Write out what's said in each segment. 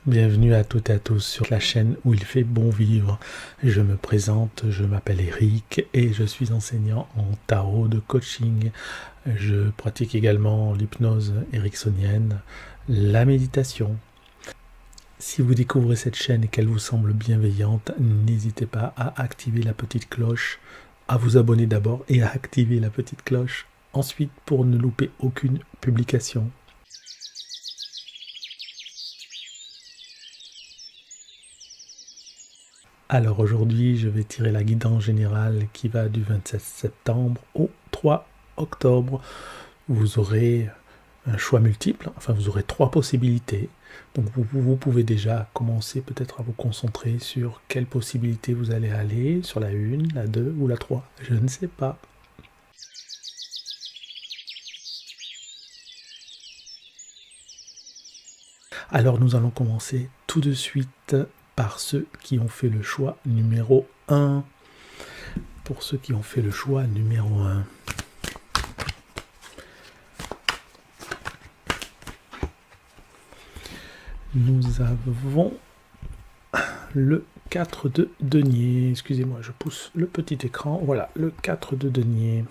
Bienvenue à toutes et à tous sur la chaîne où il fait bon vivre. Je me présente, je m'appelle Eric et je suis enseignant en tarot de coaching. Je pratique également l'hypnose ericksonienne, la méditation. Si vous découvrez cette chaîne et qu'elle vous semble bienveillante, n'hésitez pas à activer la petite cloche, à vous abonner d'abord et à activer la petite cloche ensuite pour ne louper aucune publication. Alors aujourd'hui, je vais tirer la guidance générale qui va du 27 septembre au 3 octobre. Vous aurez un choix multiple, enfin vous aurez 3 possibilités. Donc vous pouvez déjà commencer peut-être à vous concentrer sur quelle possibilité vous allez aller, sur la 1, la 2 ou la 3, je ne sais pas. Alors nous allons commencer tout de suite par ceux qui ont fait le choix numéro 1. Pour ceux qui ont fait le choix numéro 1. Nous avons le 4 de denier. Excusez-moi, je pousse le petit écran. Voilà, le 4 de denier.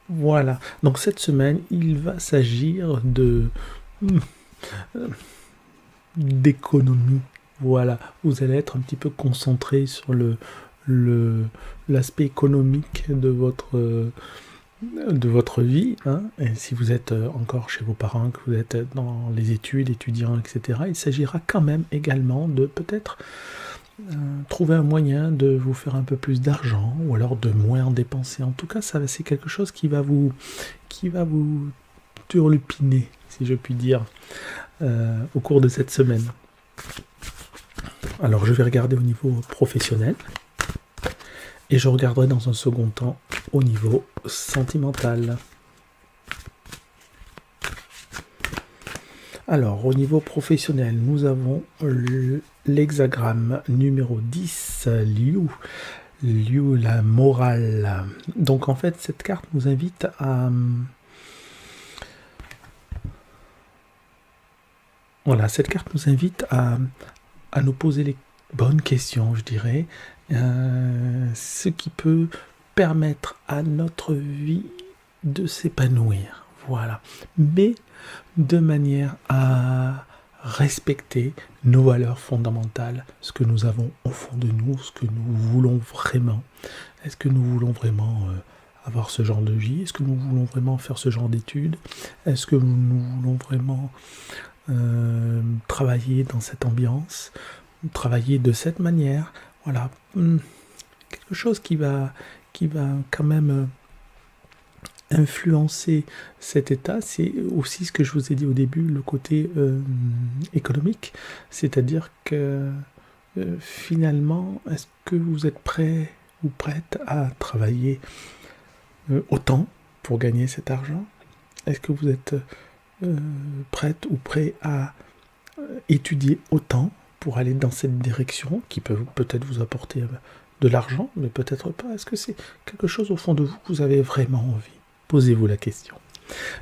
Voilà. Donc cette semaine, il va s'agir d'économie. Voilà, vous allez être un petit peu concentré sur l'aspect économique de votre vie, hein. Et si vous êtes encore chez vos parents, que vous êtes dans les études, étudiants, etc., il s'agira quand même également de peut-être trouver un moyen de vous faire un peu plus d'argent, ou alors de moins en dépenser. En tout cas, ça, c'est quelque chose qui va vous turlupiner, si je puis dire, au cours de cette semaine. Alors je vais regarder au niveau professionnel et je regarderai dans un second temps au niveau sentimental. Alors au niveau professionnel, nous avons l'hexagramme numéro 10, Liu, la morale. Donc en fait cette carte nous invite à... Voilà, cette carte nous invite à nous poser les bonnes questions, je dirais, ce qui peut permettre à notre vie de s'épanouir, voilà, mais de manière à respecter nos valeurs fondamentales, ce que nous avons au fond de nous, ce que nous voulons vraiment. Est-ce que nous voulons vraiment avoir ce genre de vie? Est-ce que nous voulons vraiment faire ce genre d'études? Est-ce que nous voulons vraiment travailler dans cette ambiance, travailler de cette manière? Voilà, quelque chose qui va quand même influencer cet état. C'est aussi ce que je vous ai dit au début, le côté économique, c'est-à-dire que finalement, est-ce que vous êtes prêt ou prête à travailler autant pour gagner cet argent? Est-ce que vous êtes prête ou prêt à étudier autant pour aller dans cette direction qui peut peut-être vous apporter de l'argent, mais peut-être pas? Est-ce que c'est quelque chose au fond de vous que vous avez vraiment envie? Posez-vous la question.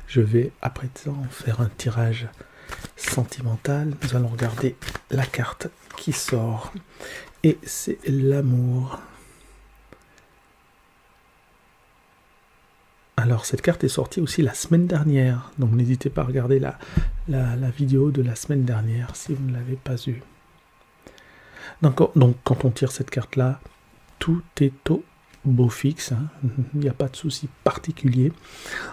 Je vais à présent faire un tirage sentimental. Nous allons regarder la carte qui sort et c'est l'amour. Alors cette carte est sortie aussi la semaine dernière, donc n'hésitez pas à regarder la vidéo de la semaine dernière si vous ne l'avez pas vue. Donc quand on tire cette carte là, tout est au beau fixe, hein. Il n'y a pas de souci particulier.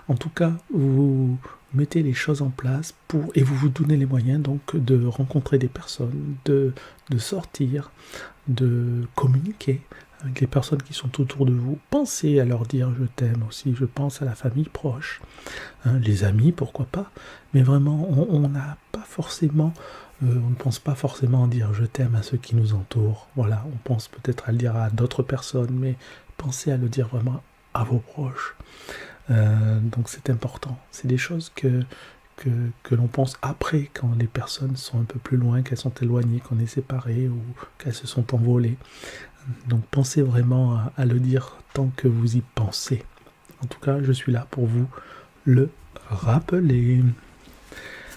En tout cas, vous mettez les choses en place et vous vous donnez les moyens donc de rencontrer des personnes, de sortir, de communiquer avec les personnes qui sont autour de vous. Pensez à leur dire je t'aime aussi. Je pense à la famille proche, hein, les amis, pourquoi pas. Mais vraiment, on n'a pas forcément, on ne pense pas forcément à dire je t'aime à ceux qui nous entourent. Voilà, on pense peut-être à le dire à d'autres personnes, mais pensez à le dire vraiment à vos proches. Donc c'est important. C'est des choses que l'on pense après, quand les personnes sont un peu plus loin, qu'elles sont éloignées, qu'on est séparés ou qu'elles se sont envolées. Donc pensez vraiment à le dire tant que vous y pensez. En tout cas, je suis là pour vous le rappeler.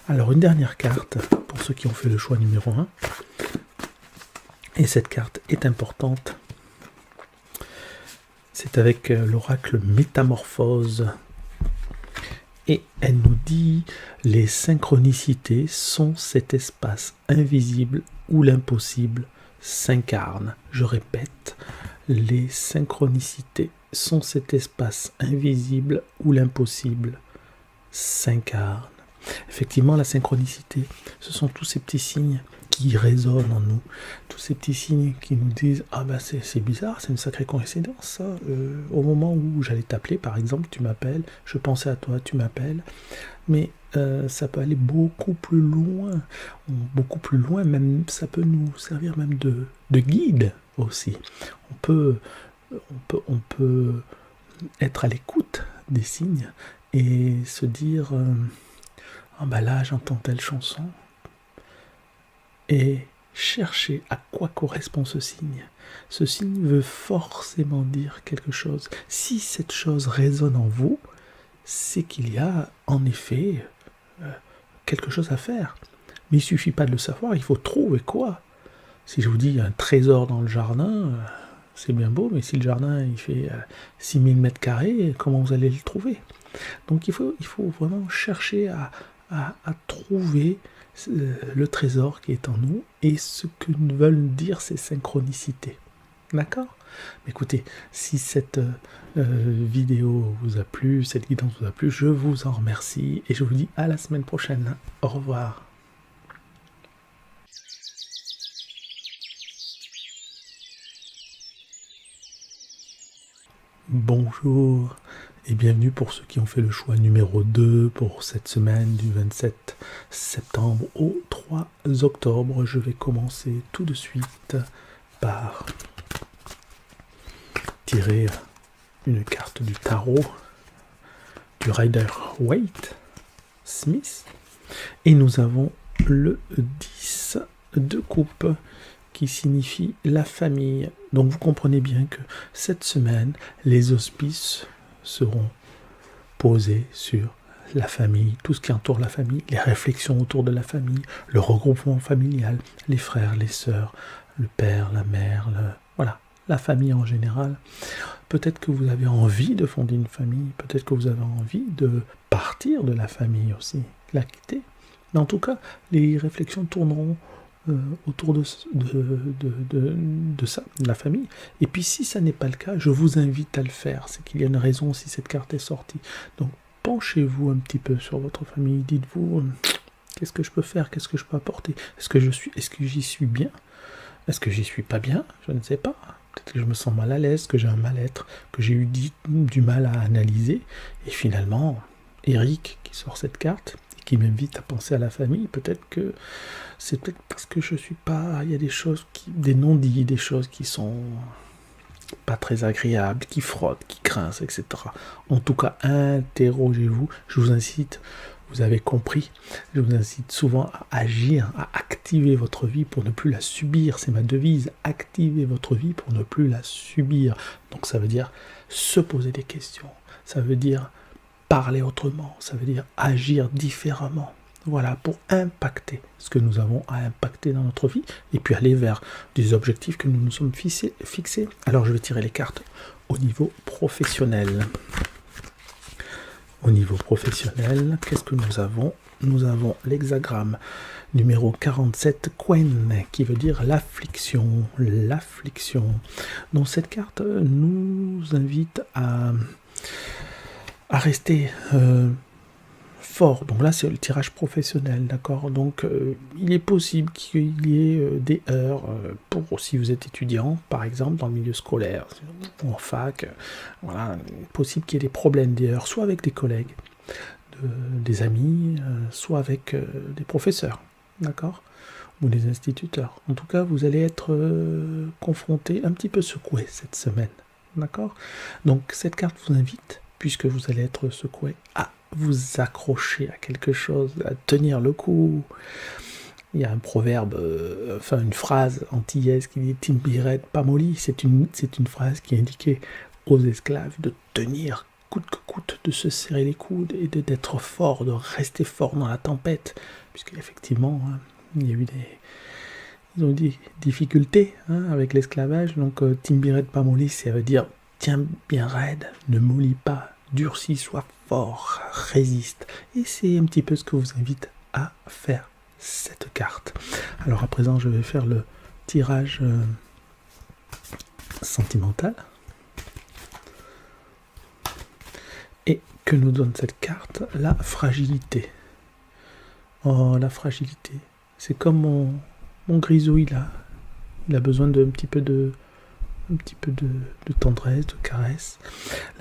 Alors, une dernière carte pour ceux qui ont fait le choix numéro 1. Et cette carte est importante. C'est avec l'oracle Métamorphose. Et elle nous dit: les synchronicités sont cet espace invisible où l'impossible s'incarne. Je répète, les synchronicités sont cet espace invisible où l'impossible s'incarne. Effectivement, la synchronicité, ce sont tous ces petits signes qui résonnent en nous, tous ces petits signes qui nous disent: ah ben c'est bizarre, c'est une sacrée coïncidence ça, au moment où j'allais t'appeler par exemple, tu m'appelles, je pensais à toi, tu m'appelles, mais ça peut aller beaucoup plus loin, même ça peut nous servir même de guide aussi. On peut être à l'écoute des signes et se dire: ah ben là j'entends telle chanson, et chercher à quoi correspond ce signe. Ce signe veut forcément dire quelque chose. Si cette chose résonne en vous, c'est qu'il y a en effet quelque chose à faire. Mais il ne suffit pas de le savoir, il faut trouver quoi. Si je vous dis un trésor dans le jardin, c'est bien beau, mais si le jardin il fait 6000 mètres carrés, comment vous allez le trouver? Donc il faut vraiment chercher à trouver le trésor qui est en nous et ce que veulent dire ces synchronicités. D'accord? Écoutez, si cette vidéo vous a plu, cette guidance vous a plu, je vous en remercie et je vous dis à la semaine prochaine. Au revoir. Bonjour et bienvenue pour ceux qui ont fait le choix numéro 2 pour cette semaine du 27 septembre au 3 octobre. Je vais commencer tout de suite par tirer une carte du tarot du Rider-Waite Smith et nous avons le 10 de coupe qui signifie la famille. Donc vous comprenez bien que cette semaine, les auspices seront posés sur la famille, tout ce qui entoure la famille, les réflexions autour de la famille, le regroupement familial, les frères, les sœurs, le père, la mère, voilà, la famille en général. Peut-être que vous avez envie de fonder une famille, peut-être que vous avez envie de partir de la famille aussi, la quitter. Mais en tout cas, les réflexions tourneront autour de ça, de la famille. Et puis si ça n'est pas le cas, je vous invite à le faire. C'est qu'il y a une raison si cette carte est sortie. Donc penchez-vous un petit peu sur votre famille. Dites-vous, qu'est-ce que je peux faire? Qu'est-ce que je peux apporter? Est-ce que j'y suis bien? Est-ce que j'y suis pas bien? Je ne sais pas. Peut-être que je me sens mal à l'aise, que j'ai un mal-être, que j'ai eu du mal à analyser. Et finalement, Eric qui sort cette carte, qui m'invite à penser à la famille, peut-être que c'est peut-être parce que je suis pas, il y a des choses des non-dits, des choses qui sont pas très agréables, qui frottent, qui grincent, etc. En tout cas, interrogez-vous, je vous incite, vous avez compris, je vous incite souvent à agir, à activer votre vie pour ne plus la subir, c'est ma devise, activer votre vie pour ne plus la subir. Donc ça veut dire se poser des questions, ça veut dire parler autrement, ça veut dire agir différemment. Voilà, pour impacter ce que nous avons à impacter dans notre vie et puis aller vers des objectifs que nous nous sommes fixés. Alors je vais tirer les cartes au niveau professionnel. Au niveau professionnel, qu'est-ce que nous avons? Nous avons l'hexagramme numéro 47, Quen, qui veut dire l'affliction. L'affliction. Donc cette carte nous invite à rester fort. Donc là, c'est le tirage professionnel, d'accord? Donc, il est possible qu'il y ait des heures pour, si vous êtes étudiant, par exemple, dans le milieu scolaire, ou en fac, voilà, il est possible qu'il y ait des problèmes des heures, soit avec des collègues, des amis, soit avec des professeurs, d'accord? Ou des instituteurs. En tout cas, vous allez être confronté, un petit peu secoué cette semaine, d'accord? Donc, cette carte vous invite, puisque vous allez être secoué, à vous accrocher à quelque chose, à tenir le coup. Il y a un proverbe, une phrase antillaise qui dit « Timbiret pas molli ». C'est une phrase qui indiquait aux esclaves de tenir coûte que coûte de se serrer les coudes et d'être fort, de rester fort dans la tempête, puisqu'effectivement, hein, il y a eu ils ont des difficultés hein, avec l'esclavage. Donc, Timbiret pas molli, ça veut dire tiens bien raide, ne mollis pas, durcis, sois fort, résiste. Et c'est un petit peu ce que je vous invite à faire cette carte. Alors à présent, je vais faire le tirage sentimental. Et que nous donne cette carte? La fragilité. Oh, la fragilité. C'est comme mon grisouille là. Il a besoin d'un petit peu de tendresse, de caresse.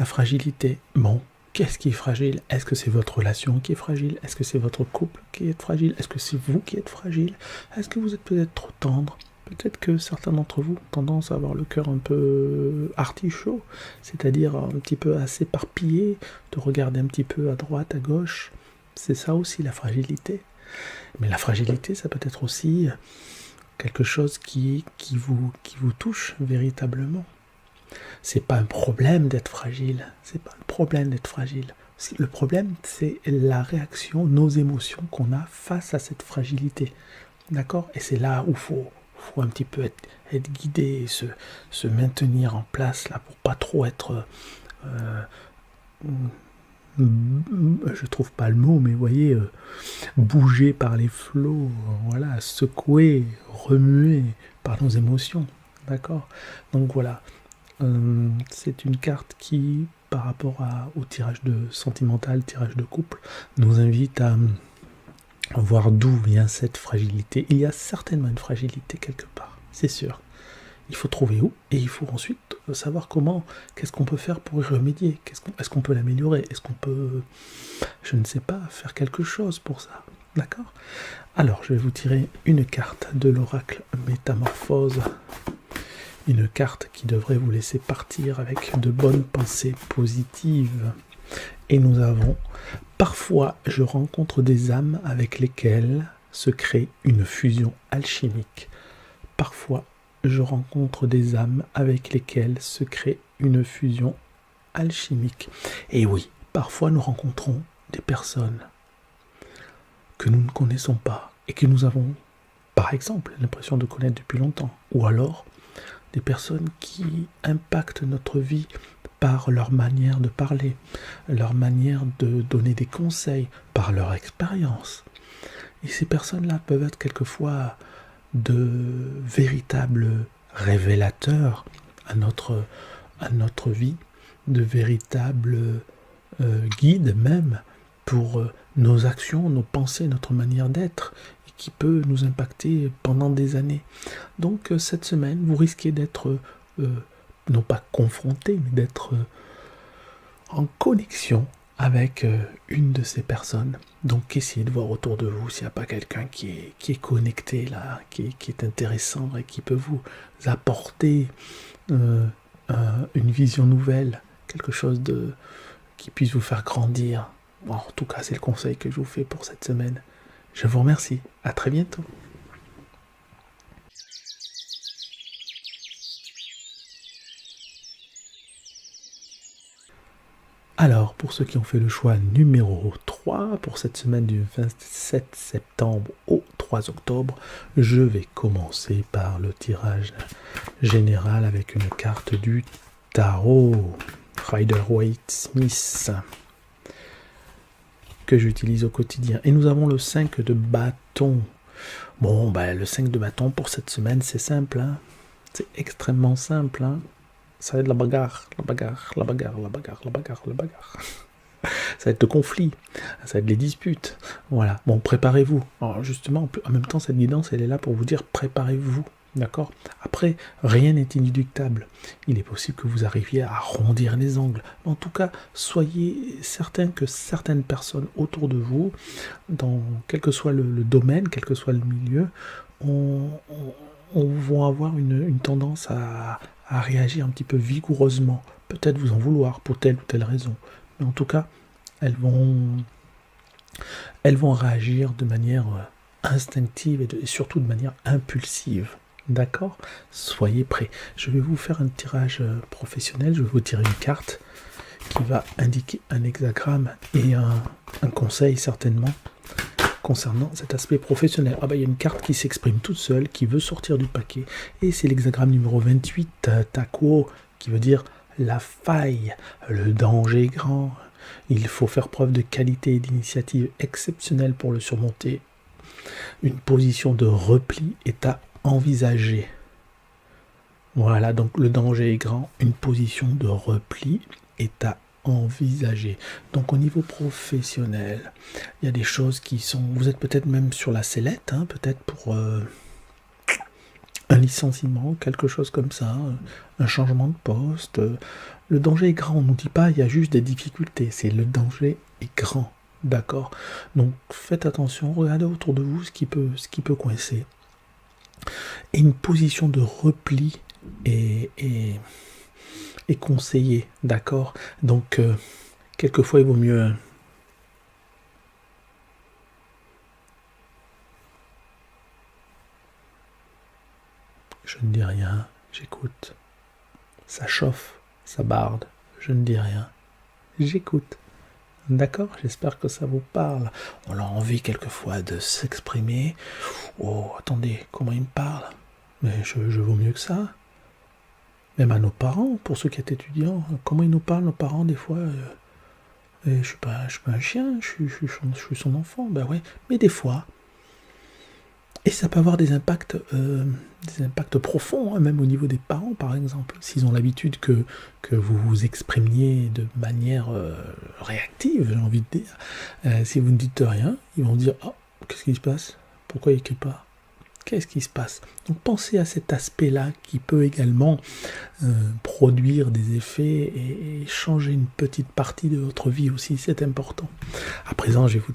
La fragilité. Bon, qu'est-ce qui est fragile? Est-ce que c'est votre relation qui est fragile? Est-ce que c'est votre couple qui est fragile? Est-ce que c'est vous qui êtes fragile? Est-ce que vous êtes peut-être trop tendre? Peut-être que certains d'entre vous ont tendance à avoir le cœur un peu artichaut, c'est-à-dire un petit peu à s'éparpiller, de regarder un petit peu à droite, à gauche. C'est ça aussi la fragilité. Mais la fragilité, ça peut être aussi quelque chose qui vous touche véritablement. C'est pas un problème d'être fragile. C'est pas un problème d'être fragile. Le problème, c'est la réaction, nos émotions qu'on a face à cette fragilité. D'accord? Et c'est là où faut un petit peu être guidé et se maintenir en place là pour pas trop être je trouve pas le mot, mais vous voyez, bouger par les flots, voilà, secouer, remuer par nos émotions, d'accord? Donc voilà, c'est une carte qui, par rapport au tirage de sentimental, tirage de couple, nous invite à voir d'où vient cette fragilité. Il y a certainement une fragilité quelque part, c'est sûr. Il faut trouver où, et il faut ensuite savoir comment, qu'est-ce qu'on peut faire pour y remédier, est-ce qu'on peut l'améliorer, est-ce qu'on peut, je ne sais pas, faire quelque chose pour ça, d'accord? Alors, je vais vous tirer une carte de l'oracle Métamorphose, une carte qui devrait vous laisser partir avec de bonnes pensées positives. Et nous avons, parfois je rencontre des âmes avec lesquelles se crée une fusion alchimique. Parfois je rencontre des âmes avec lesquelles se crée une fusion alchimique. Et oui, parfois nous rencontrons des personnes que nous ne connaissons pas et que nous avons, par exemple, l'impression de connaître depuis longtemps. Ou alors des personnes qui impactent notre vie par leur manière de parler, leur manière de donner des conseils, par leur expérience. Et ces personnes-là peuvent être quelquefois de véritables révélateurs à notre vie, de véritables guides même pour nos actions, nos pensées, notre manière d'être, et qui peut nous impacter pendant des années. Donc cette semaine, vous risquez d'être non pas confronté, mais d'être en connexion avec une de ces personnes. Donc essayez de voir autour de vous s'il n'y a pas quelqu'un qui est connecté là, qui est intéressant et qui peut vous apporter une vision nouvelle, quelque chose qui puisse vous faire grandir. Bon, en tout cas, c'est le conseil que je vous fais pour cette semaine. Je vous remercie. À très bientôt. Alors, pour ceux qui ont fait le choix numéro 3, pour cette semaine du 27 septembre au 3 octobre, je vais commencer par le tirage général avec une carte du tarot, Rider-Waite-Smith, que j'utilise au quotidien. Et nous avons le 5 de bâton. Bon, le 5 de bâton pour cette semaine, c'est simple, hein. C'est extrêmement simple, hein. Ça va être la bagarre. Ça va être le conflit, ça va être les disputes. Voilà, bon, préparez-vous. Alors justement, en même temps, cette guidance, elle est là pour vous dire préparez-vous, d'accord? Après, rien n'est inéluctable. Il est possible que vous arriviez à arrondir les angles. En tout cas, soyez certains que certaines personnes autour de vous, dans quel que soit le domaine, quel que soit le milieu, vont avoir une tendance à réagir un petit peu vigoureusement, peut-être vous en vouloir pour telle ou telle raison, mais en tout cas, elles vont réagir de manière instinctive et surtout de manière impulsive, d'accord? Soyez prêts. Je vais vous faire un tirage professionnel, je vais vous tirer une carte qui va indiquer un hexagramme et un conseil certainement concernant cet aspect professionnel. Ah bah, il y a une carte qui s'exprime toute seule, qui veut sortir du paquet, et c'est l'hexagramme numéro 28, Takuo, qui veut dire la faille, le danger est grand, il faut faire preuve de qualité et d'initiative exceptionnelle pour le surmonter. Une position de repli est à envisager. Voilà, donc le danger est grand, une position de repli est à envisager. Donc au niveau professionnel, il y a des choses qui sont... Vous êtes peut-être même sur la sellette, hein, peut-être pour un licenciement, quelque chose comme ça, un changement de poste. Le danger est grand, on ne nous dit pas il y a juste des difficultés, c'est le danger est grand, d'accord? Donc faites attention, regardez autour de vous ce qui peut coincer. Et une position de repli est conseillée, d'accord? Donc quelquefois il vaut mieux... Je ne dis rien, j'écoute. Ça chauffe, ça barde, je ne dis rien, j'écoute. D'accord? J'espère que ça vous parle. On a envie quelquefois de s'exprimer. Oh, attendez, comment il me parle? Mais je vaux mieux que ça. Même à nos parents, pour ceux qui étaient étudiants, comment ils nous parlent, nos parents, des fois. Je suis pas un chien, je suis son enfant, ben ouais. Mais des fois. Et ça peut avoir des impacts profonds, hein, même au niveau des parents, par exemple. S'ils ont l'habitude que vous vous exprimiez de manière réactive, j'ai envie de dire. Si vous ne dites rien, ils vont dire « Oh, qu'est-ce qui se passe? Pourquoi il n'écrit pas? Qu'est-ce qui se passe ?» Donc pensez à cet aspect-là qui peut également produire des effets et changer une petite partie de votre vie aussi, c'est important. À présent, je vais vous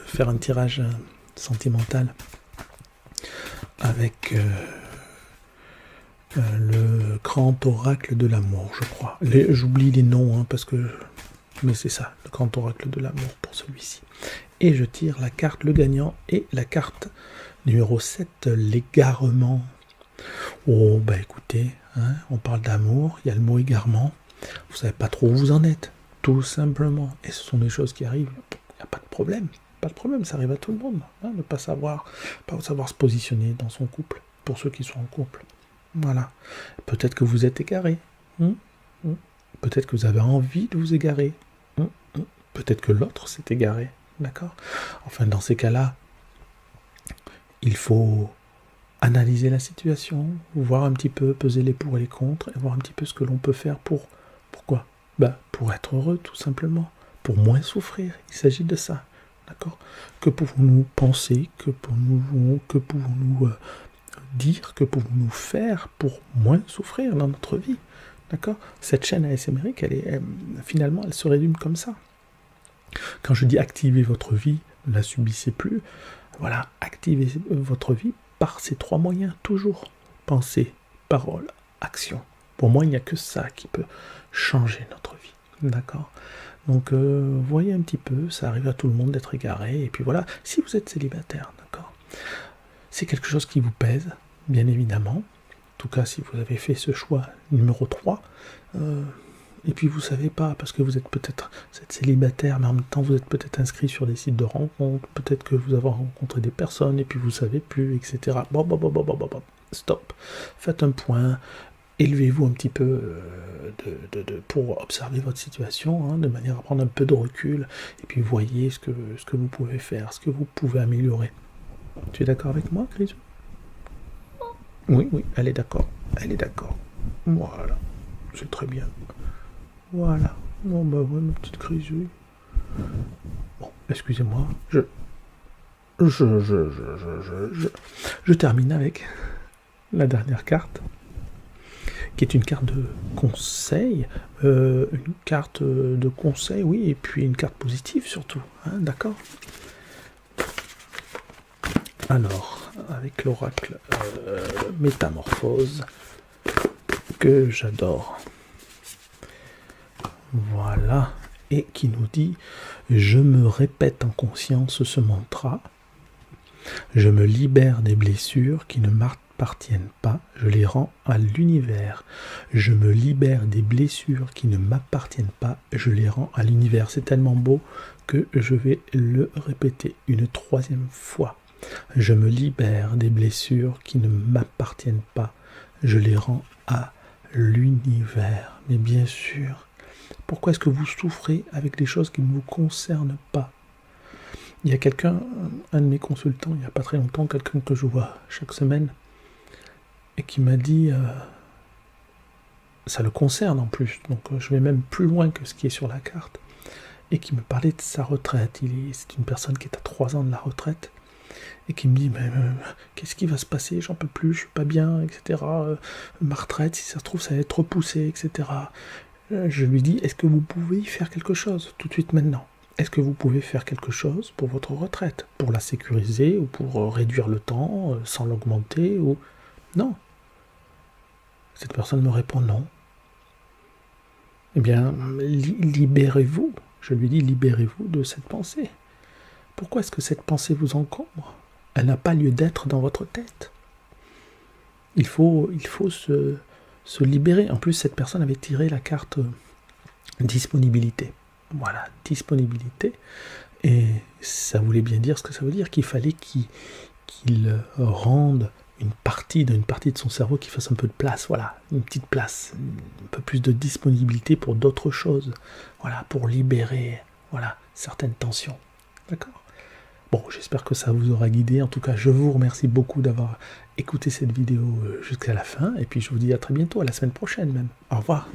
faire un tirage sentimental avec le grand oracle de l'amour, je crois. J'oublie les noms, hein, parce que... Mais c'est ça, le grand oracle de l'amour pour celui-ci. Et je tire la carte le gagnant et la carte numéro 7, l'égarement. Oh, bah écoutez, hein, on parle d'amour, il y a le mot égarement. Vous savez pas trop où vous en êtes, tout simplement. Et ce sont des choses qui arrivent, il n'y a pas de problème. Pas de problème, ça arrive à tout le monde, hein, de ne pas savoir se positionner dans son couple, pour ceux qui sont en couple. Voilà. Peut-être que vous êtes égaré. Peut-être que vous avez envie de vous égarer. Peut-être que l'autre s'est égaré. D'accord? Enfin, dans ces cas-là, il faut analyser la situation, voir un petit peu, peser les pour et les contre, et voir un petit peu ce que l'on peut faire pourquoi? Pour être heureux, tout simplement. Pour moins souffrir. Il s'agit de ça. D'accord? Que pouvons-nous penser? Que pouvons-nous dire? Que pouvons-nous faire pour moins souffrir dans notre vie? D'accord? Cette chaîne ASMRique, finalement, elle se résume comme ça. Quand je dis activez votre vie, ne la subissez plus. Voilà, activez votre vie par ces 3 moyens, toujours. Pensée, parole, action. Pour moi, il n'y a que ça qui peut changer notre vie. D'accord? Donc, voyez un petit peu, ça arrive à tout le monde d'être égaré. Et puis voilà, si vous êtes célibataire, d'accord, c'est quelque chose qui vous pèse, bien évidemment. En tout cas, si vous avez fait ce choix numéro 3, et puis vous savez pas, parce que vous êtes célibataire, mais en même temps, vous êtes peut-être inscrit sur des sites de rencontres, peut-être que vous avez rencontré des personnes, et puis vous savez plus, etc. Stop. Faites un point. Élevez-vous un petit peu pour observer votre situation, hein, de manière à prendre un peu de recul, et puis voyez ce que vous pouvez faire, ce que vous pouvez améliorer. Tu es d'accord avec moi, Grisou? Oui, elle est d'accord. Voilà, c'est très bien. Voilà. Bon, bah ouais, ma petite Grisou. Bon, excusez-moi, je termine avec la dernière carte, qui est une carte de conseil, oui, et puis une carte positive surtout, hein, d'accord? Alors, avec l'oracle Métamorphose, que j'adore. Voilà, et qui nous dit « Je me répète en conscience ce mantra, je me libère des blessures qui ne m'appartiennent pas, je les rends à l'univers. Je me libère des blessures qui ne m'appartiennent pas, je les rends à l'univers. C'est tellement beau que je vais le répéter une troisième fois. Je me libère des blessures qui ne m'appartiennent pas, je les rends à l'univers. Mais bien sûr, pourquoi est-ce que vous souffrez avec des choses qui ne vous concernent pas? Il y a quelqu'un, un de mes consultants, il n'y a pas très longtemps, quelqu'un que je vois chaque semaine, et qui m'a dit, ça le concerne en plus, donc je vais même plus loin que ce qui est sur la carte, et qui me parlait de sa retraite. C'est une personne qui est à 3 ans de la retraite, et qui me dit, mais qu'est-ce qui va se passer, j'en peux plus, je suis pas bien, etc. Ma retraite, si ça se trouve, ça va être repoussé, etc. Je lui dis, est-ce que vous pouvez y faire quelque chose tout de suite maintenant? Est-ce que vous pouvez faire quelque chose pour votre retraite? Pour la sécuriser ou pour réduire le temps sans l'augmenter ou... Non. Cette personne me répond non. Eh bien, libérez-vous. Je lui dis, libérez-vous de cette pensée. Pourquoi est-ce que cette pensée vous encombre? Elle n'a pas lieu d'être dans votre tête. Il faut se libérer. En plus, cette personne avait tiré la carte disponibilité. Voilà, disponibilité. Et ça voulait bien dire ce que ça veut dire, qu'il fallait qu'il rende une partie de son cerveau qui fasse un peu de place, voilà, une petite place, un peu plus de disponibilité pour d'autres choses, voilà, pour libérer, voilà, certaines tensions. D'accord ? Bon, j'espère que ça vous aura guidé. En tout cas, je vous remercie beaucoup d'avoir écouté cette vidéo jusqu'à la fin. Et puis, je vous dis à très bientôt, à la semaine prochaine même. Au revoir.